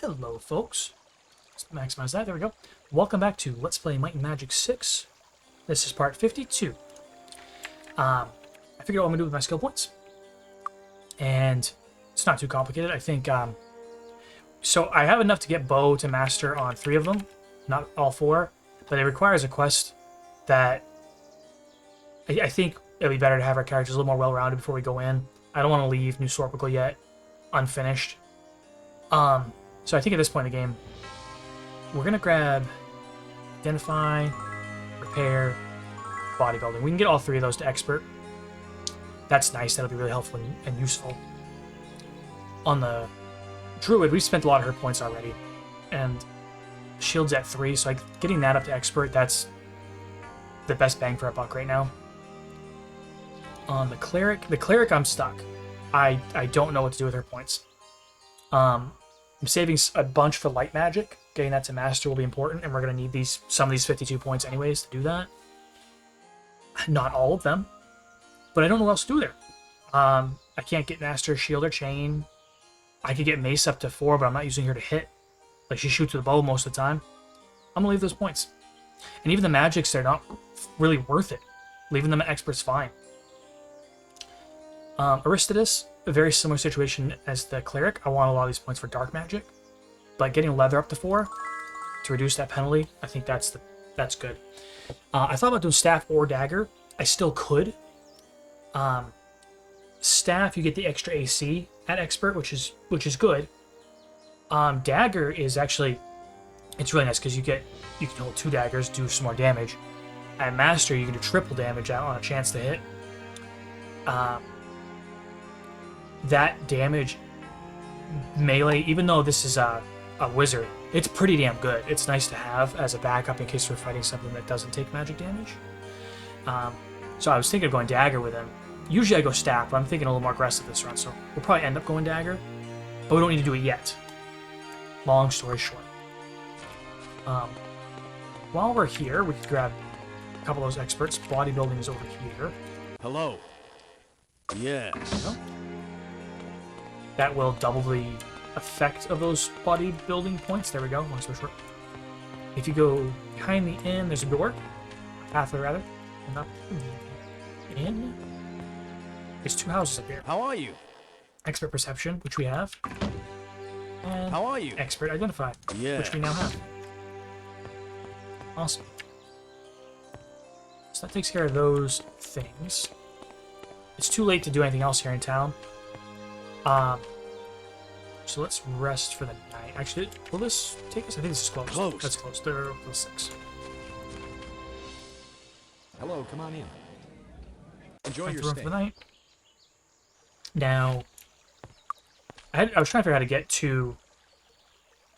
Hello, folks. Let's maximize that. There we go. Welcome back to Let's Play Might and Magic 6. This is part 52. I figured out what I'm going to do with my skill points. And it's not too complicated. I think, so I have enough to get bow to master on 3 of them. Not all 4. But it requires a quest that I think it'd be better to have our characters a little more well-rounded before we go in. I don't want to leave New Sorpigal yet unfinished. So I think at this point in the game, we're going to grab Identify, Repair, Bodybuilding. We can get all 3 of those to Expert. That's nice. That'll be really helpful and useful. On the Druid, we spent a lot of her points already. And Shield's at 3, so getting that up to Expert, that's the best bang for a buck right now. On the Cleric I'm stuck. I don't know what to do with her points. I'm saving a bunch for light magic. Getting that to master will be important, and we're going to need some of these 52 points anyways to do that. Not all of them, but I don't know what else to do there. I can't get master shield or chain. I could get mace up to 4, but I'm not using her to hit. Like, she shoots with a bow most of the time. I'm going to leave those points. And even the magics, they're not really worth it. Leaving them at expert's fine. Aristides, a very similar situation as the cleric. I want a lot of these points for dark magic, but getting leather up to 4 to reduce that penalty, I think that's good. I thought about doing staff or dagger. I still could. Staff, you get the extra AC at expert, which is good. Dagger is actually, it's really nice because you can hold 2 daggers, do some more damage. At master, you can do triple damage out on a chance to hit. That damage melee, even though this is a wizard, it's pretty damn good. It's nice to have as a backup in case we're fighting something that doesn't take magic damage. So I was thinking of going dagger with him. Usually I go staff, but I'm thinking a little more aggressive this run, so we'll probably end up going dagger, but we don't need to do it yet. Long story short. While we're here, we can grab a couple of those experts. Bodybuilding is over here. Hello. Yes. Oh. That will double the effect of those bodybuilding points. There we go. Long story short. If you go behind the inn, there's a door. Pathway, rather. And up the inn. There's 2 houses up here. How are you? Expert Perception, which we have. And how are you? Expert Identify, which we now have. Awesome. So that takes care of those things. It's too late to do anything else here in town. So let's rest for the night. Actually, will this take us? I think this is closed. That's closed. There are 6. Hello, come on in. Enjoy your room stay. For the night. Now, I was trying to figure out how to get to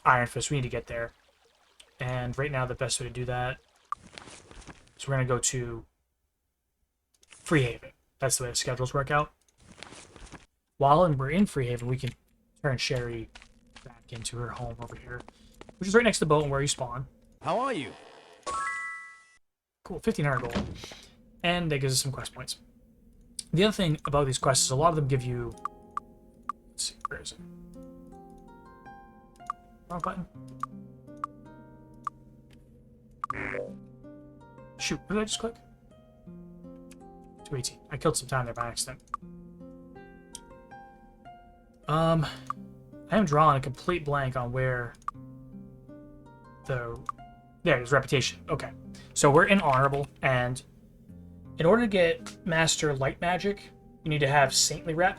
Iron Fist. We need to get there. And right now, the best way to do that is we're going to go to Freehaven. That's the way the schedules work out. While we're in Freehaven, we can turn Sherry back into her home over here, which is right next to the boat and where you spawn. How are you? Cool, 1500 gold. And that gives us some quest points. The other thing about these quests is a lot of them give you... Let's see, where is it? Wrong button. Shoot, what did I just click? 218. I killed some time there by accident. I am drawing a complete blank on where there's reputation. Okay. So we're in honorable, and in order to get master light magic, you need to have saintly rep.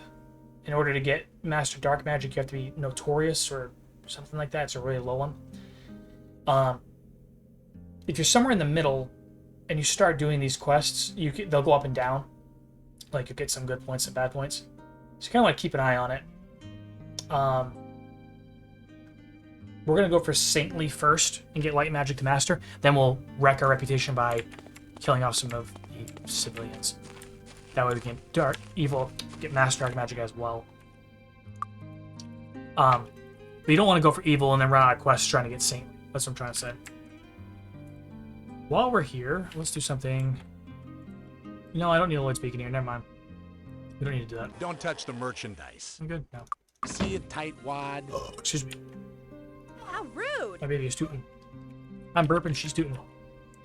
In order to get master dark magic, you have to be notorious or something like that. It's a really low one. If you're somewhere in the middle and you start doing these quests, they'll go up and down. Like, you'll get some good points and bad points. So you kind of want to keep an eye on it. We're going to go for saintly first and get light magic to master. Then we'll wreck our reputation by killing off some of the civilians. That way we can get master dark magic as well. But you don't want to go for evil and then run out of quests trying to get saintly. That's what I'm trying to say. While we're here, let's do something. No, I don't need a Lloyds beacon here. Never mind. We don't need to do that. Don't touch the merchandise. I'm good. No. See it, tightwad? Excuse me. How rude! My baby is tooting. I'm burping, she's tooting.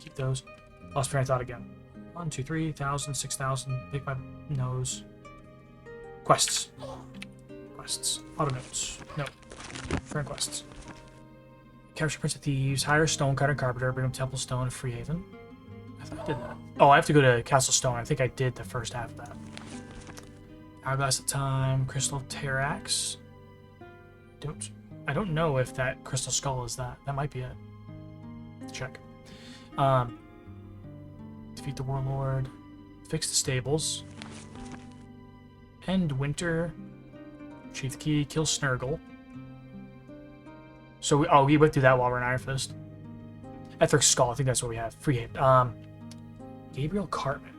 Keep those. Lost train of thought again. 1, 2, 3, 1,000, 6,000. Pick my nose. Quests. Quests. Auto notes. No. Current quests. Capture Prince of Thieves. Hire Stonecutter Carpenter. Bring him Temple Stone. Freehaven. I thought I did that. Oh, I have to go to Castle Stone. I think I did the first half of that. Hourglass of Time. Crystal Terrax. I don't know if that Crystal Skull is that. That might be it. Let's check. Defeat the Warlord. Fix the stables. End Winter. Retrieve the key. Kill Snurgle. So we went through that while we're in Iron Fist. Etheric Skull, I think that's what we have. Freehaven. Gabriel Cartman.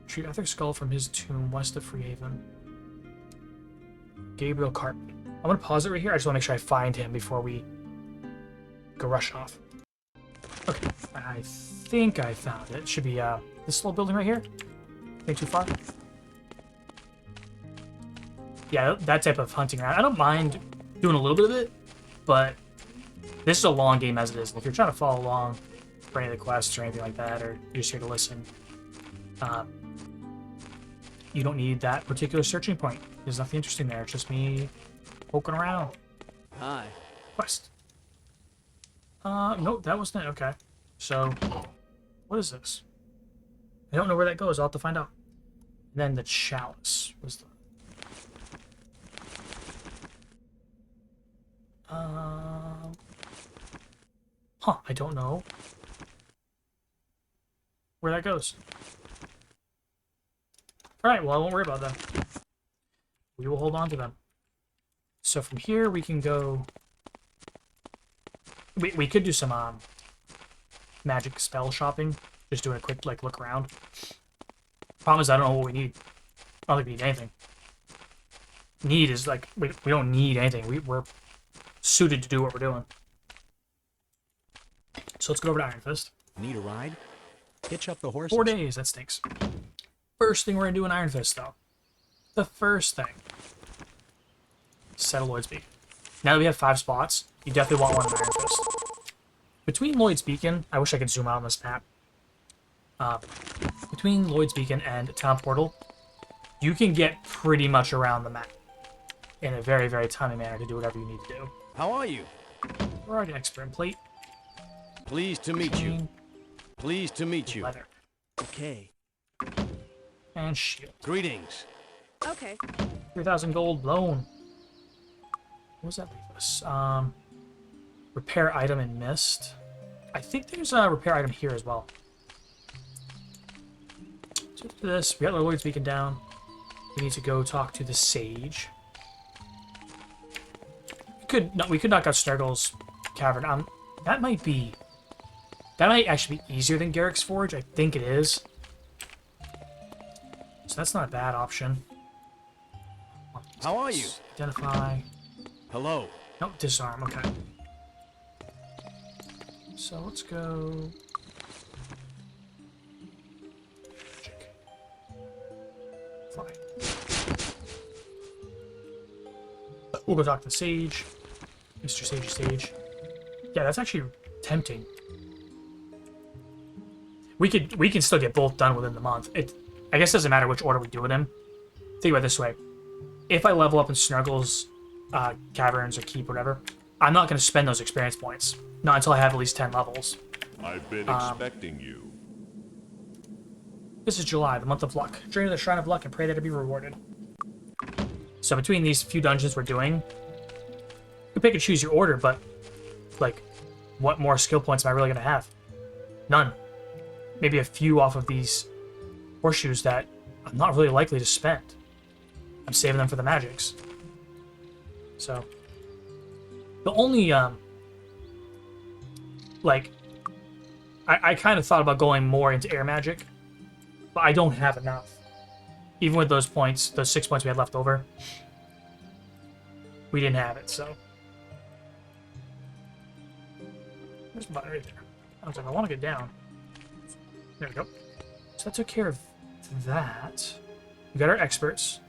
Retrieve Etheric Skull from his tomb west of Freehaven. Gabriel Cartman. I'm gonna pause it right here. I just want to make sure I find him before we go rush off. Okay, I think I found it. It should be this little building right here. Ain't too far. Yeah, that type of hunting around. I don't mind doing a little bit of it, but this is a long game as it is. And if you're trying to follow along for any of the quests or anything like that, or you're just here to listen, you don't need that particular searching point. There's nothing interesting there. It's just me poking around. Hi. Quest. Nope, that wasn't it. Okay. So, what is this? I don't know where that goes. I'll have to find out. And then the chalice was the... Huh, I don't know where that goes. Alright, well, I won't worry about that. We will hold on to them. So from here, we can go... We could do some magic spell shopping. Just doing a quick look around. Problem is, I don't know what we need. I don't think we need anything. Need is like we don't need anything. We're suited to do what we're doing. So let's go over to Iron Fist. Need a ride? Hitch up the horses. 4 days. That stinks. First thing we're gonna do in Iron Fist, though. The first thing. Set a Lloyds Beacon. Now that we have 5 spots, you definitely want one in Iron Fist. Between Lloyds Beacon, I wish I could zoom out on this map. Between Lloyds Beacon and Town Portal, you can get pretty much around the map in a very, very timely manner to do whatever you need to do. How are you? We're already expert in plate. Pleased to meet you. chain, Pleased to meet you. Leather. Okay. And shield. Greetings. Okay. 3,000 gold loan. What does that leave us? Repair item in mist. I think there's a repair item here as well. So after this, we got our Lloyd's Beacon down. We need to go talk to the Sage. We could knock out Snurgle's Cavern. That might actually be easier than Gharik's Forge. I think it is. So that's not a bad option. How are you? Identify. Hello. Nope, disarm. Okay. So let's go. Check. Fly. We'll go talk to the Sage. Mr. Sage. Yeah, that's actually tempting. We can still get both done within the month. I guess it doesn't matter which order we do it in. Think about it this way. If I level up in Snurgle's Caverns or Keep, whatever, I'm not going to spend those experience points. Not until I have at least 10 levels. I've been expecting you. This is July, the month of luck. Journey to the Shrine of Luck and pray that it be rewarded. So between these few dungeons we're doing, you can pick and choose your order, but, like, what more skill points am I really going to have? None. Maybe a few off of these horseshoes that I'm not really likely to spend. I'm saving them for the magics. So, the only, I kind of thought about going more into air magic, but I don't have enough. Even with those points, those 6 points we had left over, we didn't have it, so. There's the button right there. I was like, I want to get down. There we go. So that took care of that. We got our experts.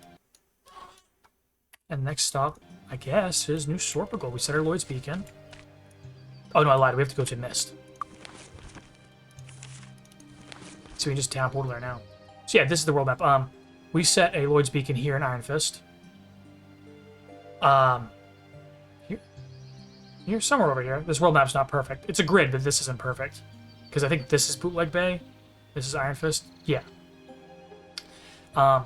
And next stop, I guess, is New Sorpigal. We set our Lloyds beacon. Oh, no, I lied. We have to go to Mist. So we can just town portal there now. So yeah, this is the world map. We set a Lloyds beacon here in Iron Fist. Here, somewhere over here. This world map's not perfect. It's a grid, but this isn't perfect. Because I think this is Bootleg Bay. This is Iron Fist. Yeah. And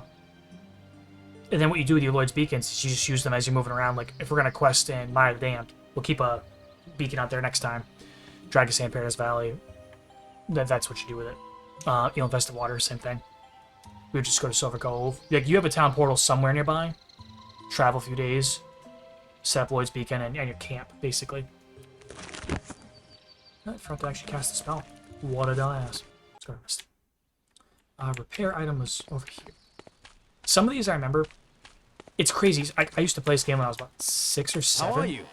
then what you do with your Lloyd's beacons is you just use them as you're moving around. Like, if we're going to quest in Mire the Damned, we'll keep a beacon out there next time. Dragon Paradise Valley. That's what you do with it. Infested Water, same thing. We would just go to Silver Cove. Like, you have a town portal somewhere nearby. Travel a few days. Set up Lloyd's beacon and your camp, basically. I forgot to actually cast a spell. What a dumbass. Let's go to Mist. Repair item was over here. Some of these I remember. It's crazy. I used to play this game when I was about 6 or 7. How are you?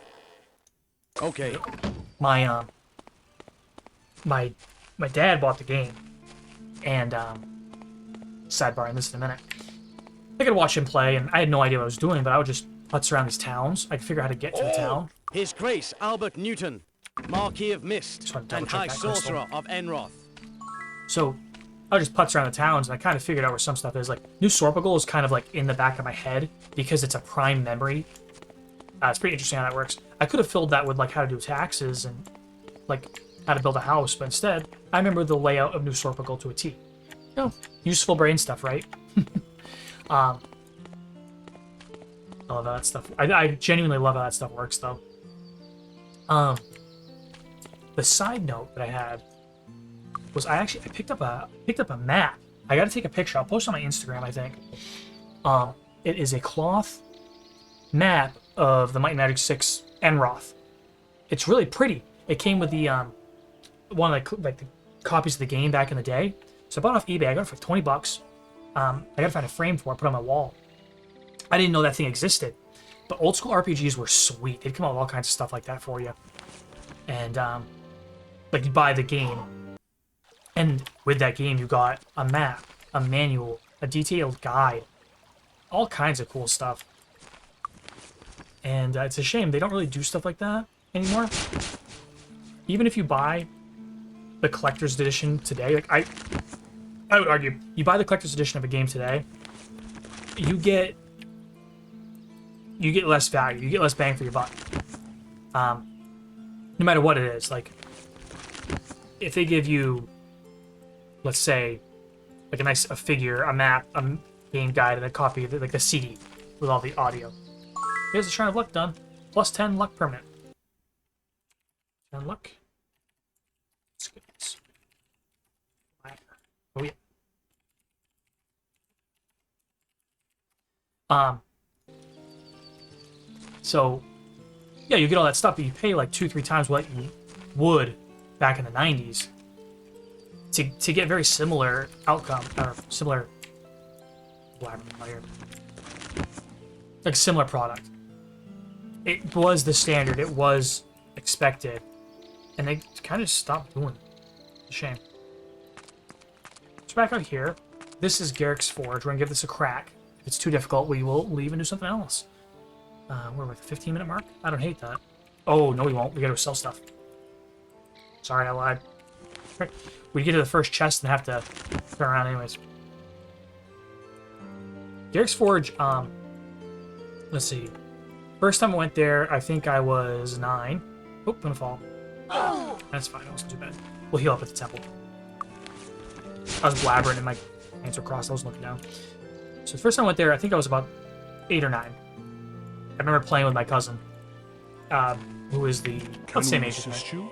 Okay. My dad bought the game, and sidebar on this in a minute. I could watch him play, and I had no idea what I was doing, but I would just putz around these towns. I could figure out how to get to the town. His Grace Albert Newton, Marquis of Mist, Just wanna and double-check High that crystal. Sorcerer of Enroth. So I would just putz around the towns, and I kind of figured out where some stuff is. Like, New Sorpigal is kind of like in the back of my head because it's a prime memory. It's pretty interesting how that works. I could have filled that with like how to do taxes and like how to build a house, but instead I remember the layout of New Sorpigal to a T. Useful brain stuff, right? I love how that stuff. I genuinely love how that stuff works, though. The side note that I had was I picked up a map. I got to take a picture. I'll post on my Instagram, I think. It is a cloth map of the Might and Magic 6 Enroth. It's really pretty. It came with the one of the copies of the game back in the day. So I bought it off eBay. I got it for $20. I gotta find a frame for it, put it on my wall. I didn't know that thing existed. But old school RPGs were sweet. They'd come out with all kinds of stuff like that for you. And like you buy the game, and with that game you got a map, a manual, a detailed guide, all kinds of cool stuff. And it's a shame they don't really do stuff like that anymore. Even if you buy the collector's edition today, like I would argue, you buy the collector's edition of a game today, you get less value, you get less bang for your buck. No matter what it is. Like, if they give you, let's say, like a figure, a map, a game guide, and a copy of like the CD with all the audio. Here's the Shrine of Luck done. Plus 10 luck permanent. 10 luck. Let's get this. Oh yeah. So, yeah, you get all that stuff, but you pay like 2-3 times what you would back in the 90s to get very similar outcome, or similar, like similar product. It was the standard, it was expected, and they kind of stopped doing it. It's a shame. So back out here, this is Gharik's Forge. We're gonna give this a crack. If it's too difficult, we will leave and do something else. We're at the 15-minute mark. I don't hate that. Oh, no, we won't. We gotta sell stuff. Sorry, I lied. We get to the first chest and have to turn around anyways. Gharik's Forge, let's see. First time I went there, I think I was 9. Oh, gonna fall. That's fine, it wasn't too bad. We'll heal up at the temple. I was blabbering and my hands were crossed. I was looking down. So the first time I went there, I think I was about 8 or 9. I remember playing with my cousin, who is the same age as me.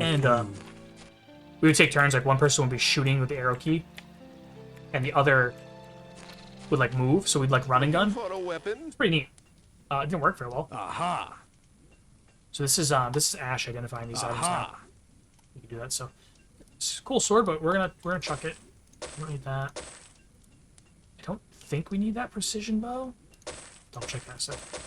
And we would take turns. Like, one person would be shooting with the arrow key, and the other would like move. So we'd like run and gun. It's pretty neat. It didn't work very well. Aha! So this is Ash identifying these items now. We can do that. So it's a cool sword, but we're gonna chuck it. We don't need that. I don't think we need that precision bow. Double check that stuff.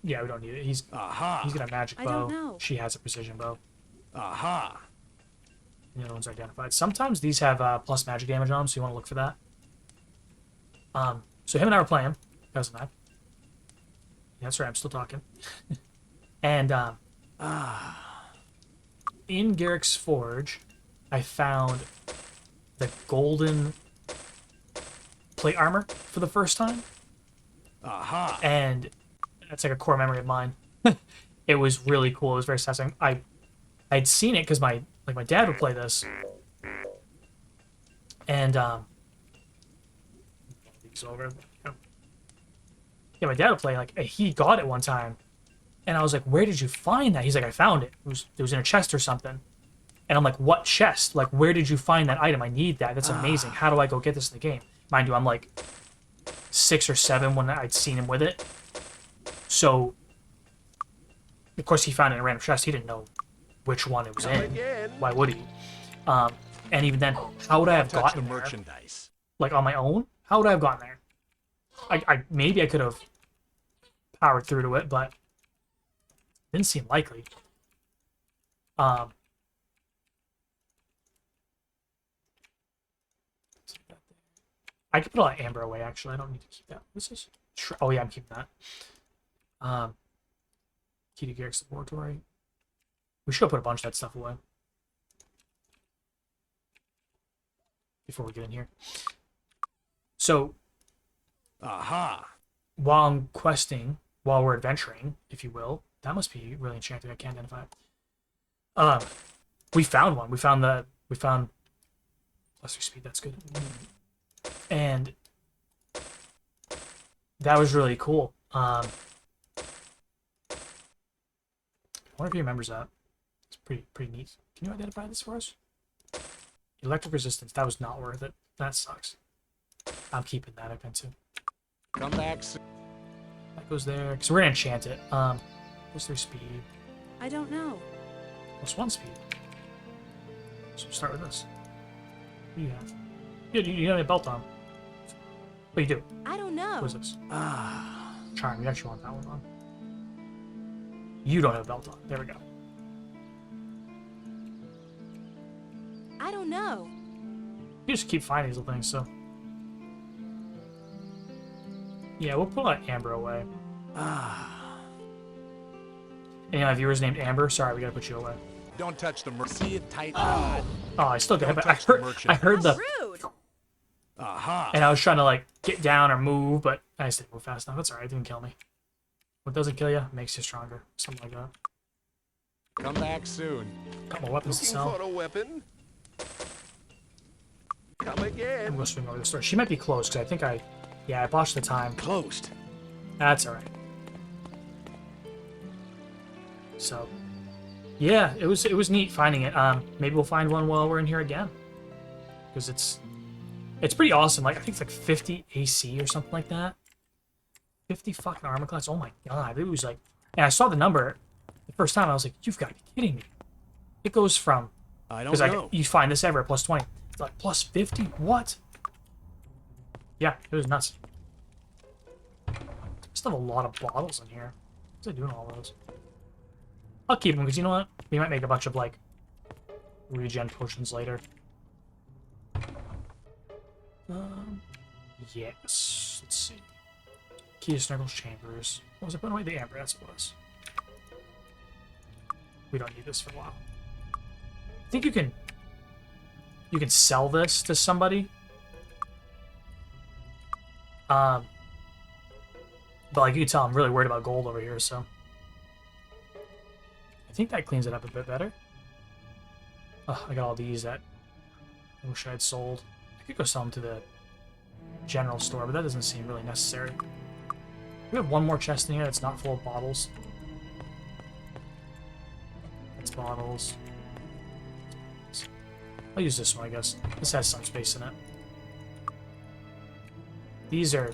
Yeah, we don't need it. He's got a magic bow. Know. She has a precision bow. Aha! And the other ones are identified. Sometimes these have plus magic damage on them, so you want to look for that. So him and I were playing. Cousin and I. Yeah, that's right, I'm still talking. And in Gharik's forge, I found the golden plate armor for the first time. Aha! And that's like a core memory of mine. It was really cool. It was very satisfying. I'd seen it because my dad would play this. And these over. Yeah, my dad would play, like, he got it one time. And I was like, where did you find that? He's like, I found it. It was in a chest or something. And I'm like, what chest? Like, where did you find that item? I need that. That's amazing. How do I go get this in the game? Mind you, I'm like 6 or 7 when I'd seen him with it. So, of course, he found it in a random chest. He didn't know which one it was in. Why would he? And even then, how would I have gotten there? Merchandise. Like, on my own? How would I have gotten there? Maybe I could have powered through to it, but didn't seem likely. I could put all that amber away, actually. I don't need to keep that. This is... Oh, yeah, I'm keeping that. Key to Gharik's laboratory. We should put a bunch of that stuff away before we get in here. So, Aha! while I'm questing, while we're adventuring, if you will, that must be really enchanted. I can't identify it. We found one. We found plus 3 speed. That's good. And that was really cool. I wonder if he remembers that. It's pretty neat. Can you identify this for us? Electric resistance. That was not worth it. That sucks. I'm keeping that. I too. Come back soon. That goes there because we're gonna enchant it. Plus 3 speed. I don't know. Plus 1 speed. So we'll start with this. What do you have? You have a belt on. What do you do? I don't know. What is this? Charm. You actually want that one on. You don't have a belt on. There we go. I don't know. You just keep finding these little things, so. Yeah, we'll put Amber away. Any of my viewers named Amber? Sorry, we gotta put you away. Don't touch the See it tight. Oh, I still got it, but touch the I heard the... Rude. aha! And I was trying to, like, get down or move, but I just didn't move fast enough. That's alright, it didn't kill me. What doesn't kill you makes you stronger. Something like that. Come back soon. Got more weapons to Looking sell. for a weapon? Come I'm again. gonna swing over the store. She might be closed, because I think I botched the time. Closed. That's alright. So, yeah, it was neat finding it. Maybe we'll find one while we're in here again, because it's pretty awesome. Like, I think it's like 50 AC or something like that. 50 fucking armor class. Oh my god, it was like, and I saw the number the first time. I was like, you've got to be kidding me. It goes from, I don't because know. like you find this ever at plus 20. It's like plus 50. What? Yeah, it was nuts. Still have a lot of bottles in here. What's I doing all those? I'll keep them because you know what? We might make a bunch of like regen potions later. Yes. Let's see. Key to Snargle's chambers. What was I putting away? The amber. That's what it was. We don't need this for a while. I think you can sell this to somebody. But like you can tell, I'm really worried about gold over here, so I think that cleans it up a bit better. Oh, I got all these that I wish I had sold. I could go sell them to the general store, but that doesn't seem really necessary. We have one more chest in here that's not full of bottles. That's bottles. I'll use this one, I guess. This has some space in it. These are...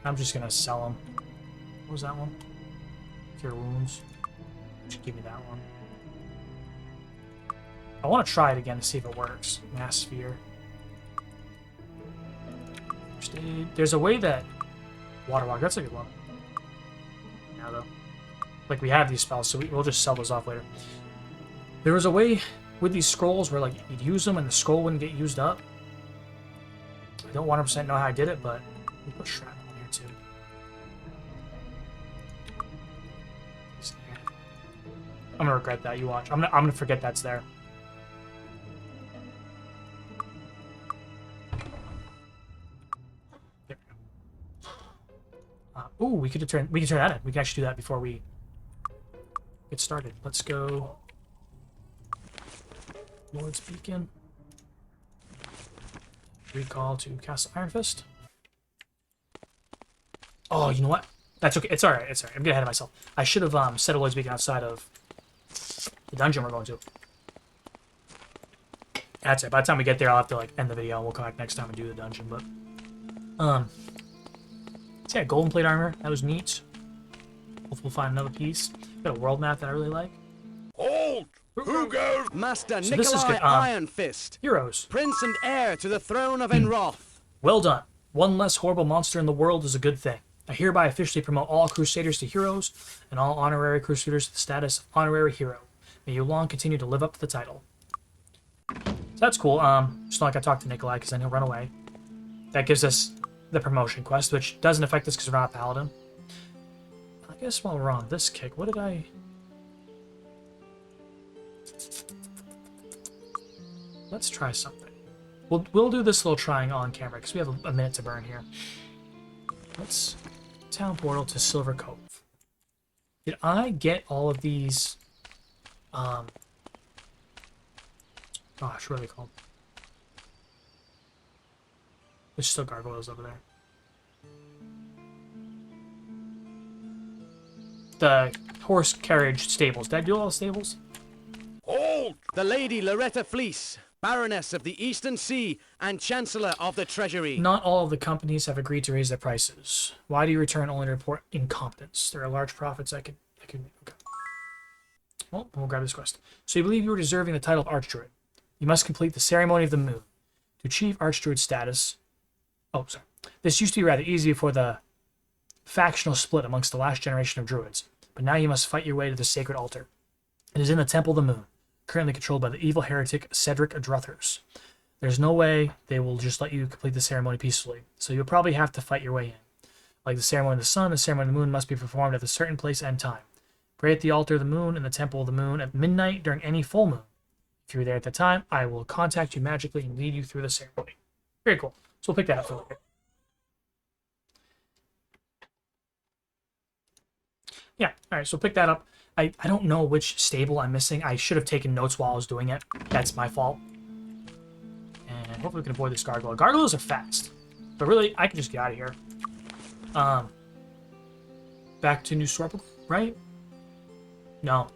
I'm just gonna sell them. What was that one? Cure wounds. Just give me that one. I want to try it again to see if it works. Mass sphere. First aid. There's a way that... Water walk, that's a good one. Now though. Like we have these spells, so we'll just sell those off later. There was a way with these scrolls where like you'd use them and the scroll wouldn't get used up. I don't 100% know how I did it, but we put shrapnel in here too. I'm gonna regret that. You watch. I'm gonna forget that's there. There we go. Ooh, we can turn that in. We can actually do that before we get started. Let's go. Lloyds Beacon. Recall to Castle Iron Fist. Oh, you know what? That's okay. It's alright. It's alright. I'm getting ahead of myself. I should have set a Lloyds Beacon outside of the dungeon we're going to. That's it. By the time we get there, I'll have to like end the video and we'll come back next time and do the dungeon. But so yeah, golden plate armor. That was neat. Hopefully we'll find another piece. Got a world map that I really like. Hold! Who goes? Master So this is Nikolai good. Iron Fist, Heroes. Prince and heir to the throne of Enroth. Well done. One less horrible monster in the world is a good thing. I hereby officially promote all Crusaders to heroes and all honorary Crusaders to the status of honorary hero. May you long continue to live up to the title. So that's cool. Just not like I talked to Nikolai because then he'll run away. That gives us the promotion quest, which doesn't affect us because we're not a paladin. I guess while we're on this kick, what did I... Let's try something. We'll do this little trying on camera because we have a minute to burn here. Let's town portal to Silver Cove. Did I get all of these? Gosh, what are they called? There's still gargoyles over there. The horse carriage stables. Did I do all the stables? Hold! The Lady Loretta Fleece, Baroness of the Eastern Sea and Chancellor of the Treasury. Not all of the companies have agreed to raise their prices. Why do you return only to report incompetence? There are large profits I could okay. Well, we'll grab this quest. So you believe you are deserving the title of Archdruid. You must complete the Ceremony of the Moon. To achieve Archdruid status... Oh, sorry. This used to be rather easy before the factional split amongst the last generation of druids, but now you must fight your way to the Sacred Altar. It is in the Temple of the Moon, currently controlled by the evil heretic Cedric Druthers. There's no way they will just let you complete the ceremony peacefully, so you'll probably have to fight your way in. Like the Ceremony of the Sun, the Ceremony of the Moon must be performed at a certain place and time. Pray at the Altar of the Moon in the Temple of the Moon at midnight during any full moon. If you're there at the time, I will contact you magically and lead you through the ceremony. Very cool. So we'll pick that up for later. Yeah, alright, so pick that up. I don't know which stable I'm missing. I should have taken notes while I was doing it. That's my fault. And hopefully we can avoid this gargoyle. Gargoyles are fast. But really, I can just get out of here. Back to New Sorpigal, right? No.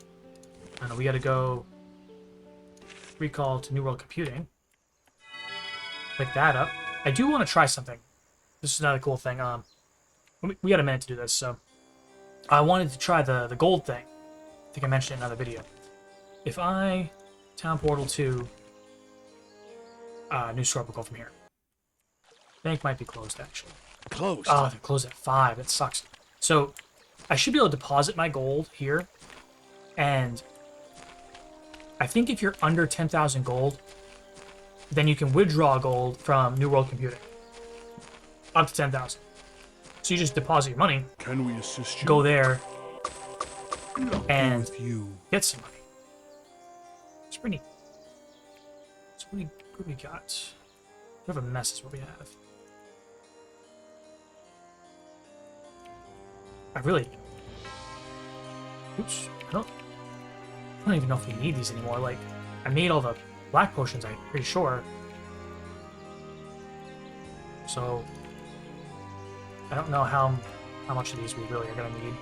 I don't know, we gotta go recall to New World Computing. Pick that up. I do want to try something. This is another cool thing. We got a minute to do this, so... I wanted to try the gold thing. I think I mentioned it in another video. If I town portal to New Sorpigal from here. Bank might be closed, actually. Closed. Oh, they're closed at 5. That sucks. So, I should be able to deposit my gold here. And I think if you're under 10,000 gold, then you can withdraw gold from New World Computing. Up to 10,000. So you just deposit your money, Can we assist you? go there, and You. get some money. It's pretty neat. So what do we got? We have a mess is what we have. I really... Oops. I don't even know if we need these anymore. Like, I made all the black potions, I'm pretty sure. So... I don't know how much of these we really are going to need.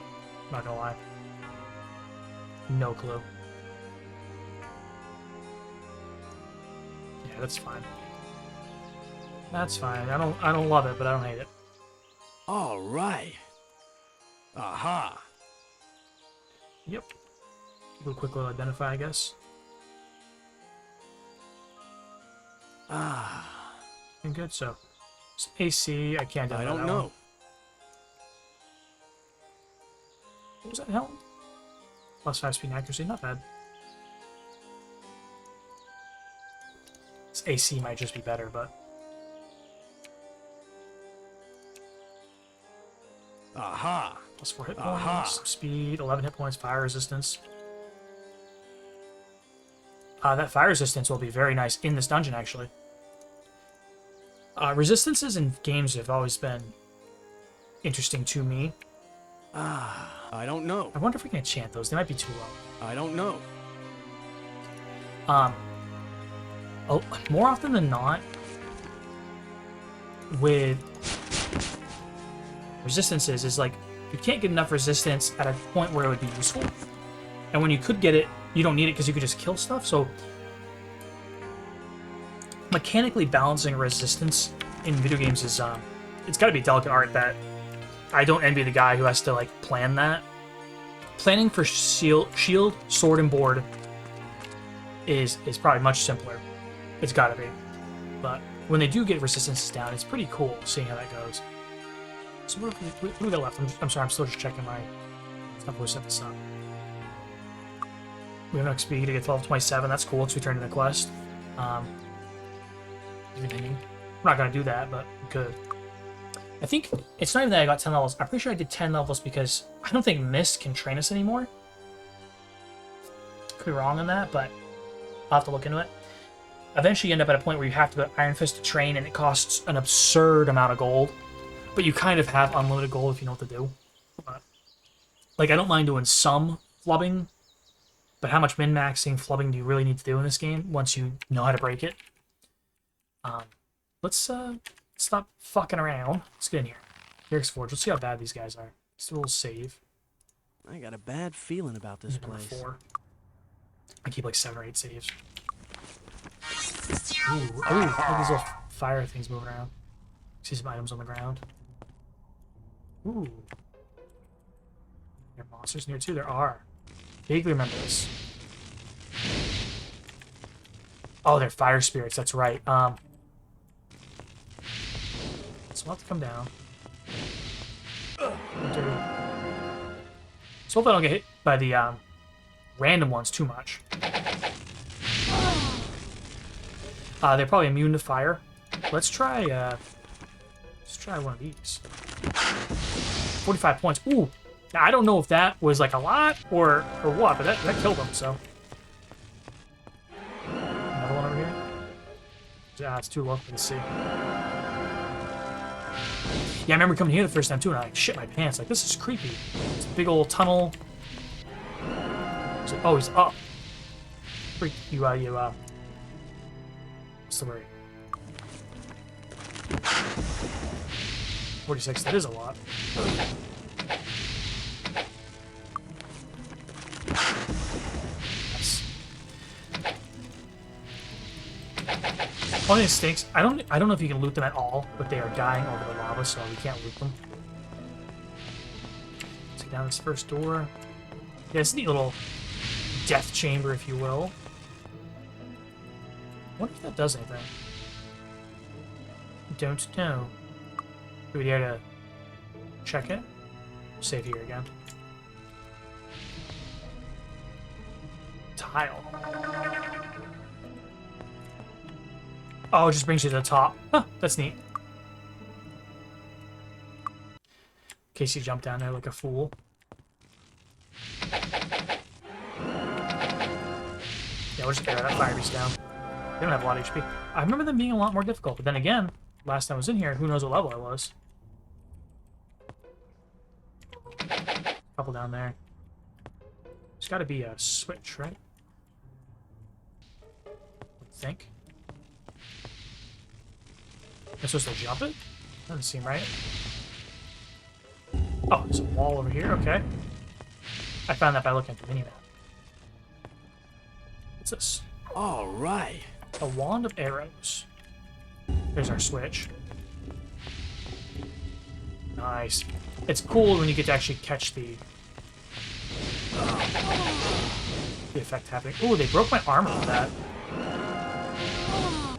Not going to lie. No clue. Yeah, that's fine. That's fine. I don't love it, but I don't hate it. All right. Aha. Yep. Real quick little identify, I guess. Ah. And good, so... It's AC, I can't I identify don't that know. one. What was that, Helen? +5 speed and accuracy, not bad. AC might just be better, but... Aha! Plus 4 hit Aha. points, speed, 11 hit points, fire resistance. That fire resistance will be very nice in this dungeon, actually. Resistances in games have always been interesting to me. I don't know. I wonder if we can enchant those. They might be too low. I don't know. Oh, more often than not, with resistances, is like you can't get enough resistance at a point where it would be useful. And when you could get it, you don't need it because you could just kill stuff. So mechanically balancing resistance in video games is it's got to be delicate art that I don't envy the guy who has to like plan that. Planning for shield, sword, and board is probably much simpler. It's got to be. But when they do get resistances down, it's pretty cool seeing how that goes. So what do we got left? I'm sorry, I'm still just checking my stuff before we set this up. We have XP to get 1227. That's cool. Let's return to the quest. We're not going to do that, but we could. I think it's not even that I got 10 levels. I'm pretty sure I did 10 levels because I don't think Mist can train us anymore. Could be wrong on that, but I'll have to look into it. Eventually you end up at a point where you have to go to Iron Fist to train, and it costs an absurd amount of gold. But you kind of have unlimited gold if you know what to do. But, like, I don't mind doing some flubbing, but how much min-maxing flubbing do you really need to do in this game once you know how to break it? Let's stop fucking around. Let's get in here. Gharik's Forge. Let's see how bad these guys are. Let's do a little save. I got a bad feeling about this Number place. 4. I keep like 7 or 8 saves. Ooh, look at these little fire things moving around. See some items on the ground. Ooh. There are monsters near too. There are. Vaguely remember this. Oh, they're fire spirits. That's right. So we'll have to come down. So hope I don't get hit by the random ones too much. They're probably immune to fire. Let's try one of these. 45 points. Ooh. Now, I don't know if that was like a lot or what, but that killed them, so. Another one over here. It's too low for me to see. Yeah, I remember coming here the first time too, and I like shit my pants. Like, this is creepy. It's a big old tunnel. Oh, he's up. Freak you, what's the word? 46, that is a lot. Nice. Only thing stinks. I don't know if you can loot them at all, but they are dying over the lava, so we can't loot them. Let's get down this first door. Yeah, it's a neat little death chamber, if you will. I wonder if that does anything. Don't know. Do we dare to check it? Save here again. Tile. Oh, it just brings you to the top. Huh, that's neat. In case you jump down there like a fool. Yeah, we'll just get that fire beast down. They don't have a lot of HP. I remember them being a lot more difficult, but then again, last time I was in here, who knows what level I was. Couple down there. There's got to be a switch, right? I think. I'm supposed to jump it? Doesn't seem right. Oh, there's a wall over here. Okay. I found that by looking at the minimap. What's this? All right. A wand of arrows. There's our switch. Nice. It's cool when you get to actually catch the effect happening. Oh, they broke my armor with that.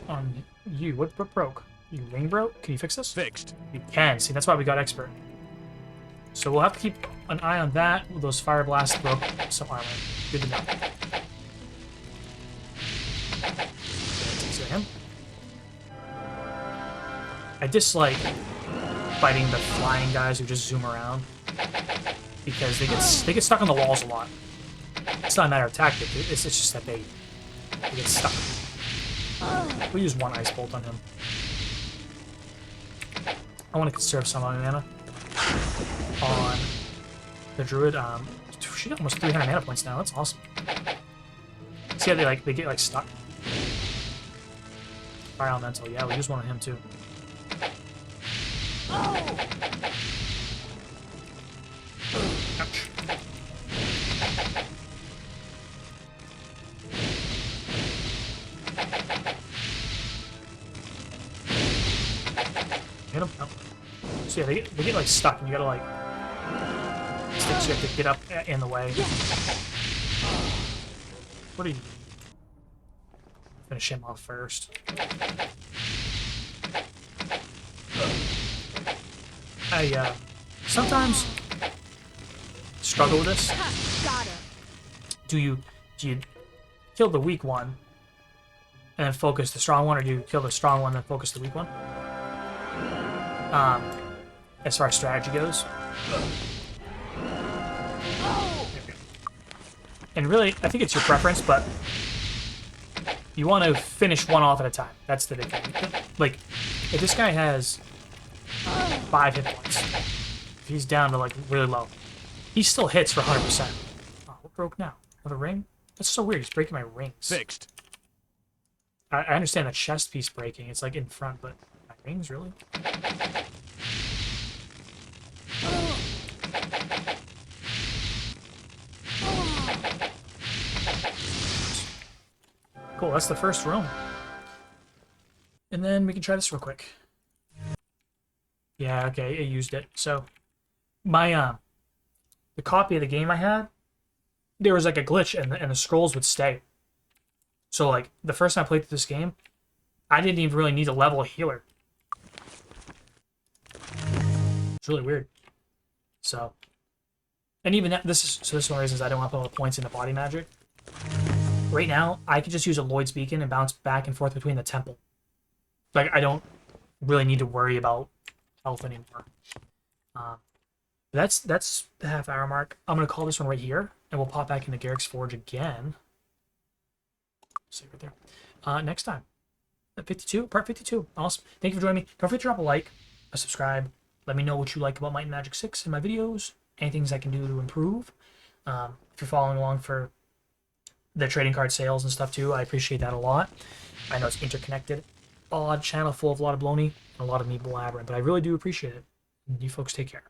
On you. What broke? Your ring broke? Can you fix this? Fixed. You can. See, that's why we got expert. So we'll have to keep an eye on that. Those fire blasts broke some armor. Good to know. See him? I dislike fighting the flying guys who just zoom around because they get stuck on the walls a lot. It's not a matter of tactic. It's just that they get stuck. We'll use one ice bolt on him. I want to conserve some of my mana on the druid. She got almost 300 mana points now. That's awesome. See how they get like stuck. Fire elemental. Yeah, we'll use one on him too. Ouch. Hit him? No. So yeah, they get like stuck, and you gotta like stick, so you have to get up in the way. What are you? Finish him off first. I sometimes struggle with this. Got her. Do you kill the weak one and then focus the strong one, or do you kill the strong one and then focus the weak one? As far as strategy goes. And really, I think it's your preference, but you want to finish one off at a time. That's the big thing. Like, if this guy has 5 hit points, if he's down to like really low, he still hits for 100%. Oh, what broke now? Another ring? That's so weird. He's breaking my rings. Fixed. I understand the chest piece breaking. It's like in front, but my rings, really? Cool, that's the first room. And then we can try this real quick. Yeah, okay, it used it. So, my, the copy of the game I had, there was like a glitch and the scrolls would stay. So, like, the first time I played through this game, I didn't even really need to level a healer. It's really weird. So, and even that, this is one of the reasons I don't want to put all the points into body magic. Right now, I can just use a Lloyd's beacon and bounce back and forth between the temple. Like, I don't really need to worry about health anymore. That's the half-hour mark. I'm going to call this one right here, and we'll pop back into Gharik's Forge again. See right there. Next time. Part 52. Awesome. Thank you for joining me. Don't forget to drop a like, a subscribe. Let me know what you like about Might and Magic 6 in my videos. Any things I can do to improve. If you're following along for the trading card sales and stuff too, I appreciate that a lot. I know it's interconnected. Odd channel full of a lot of baloney and a lot of me blabbering, but I really do appreciate it. You folks take care.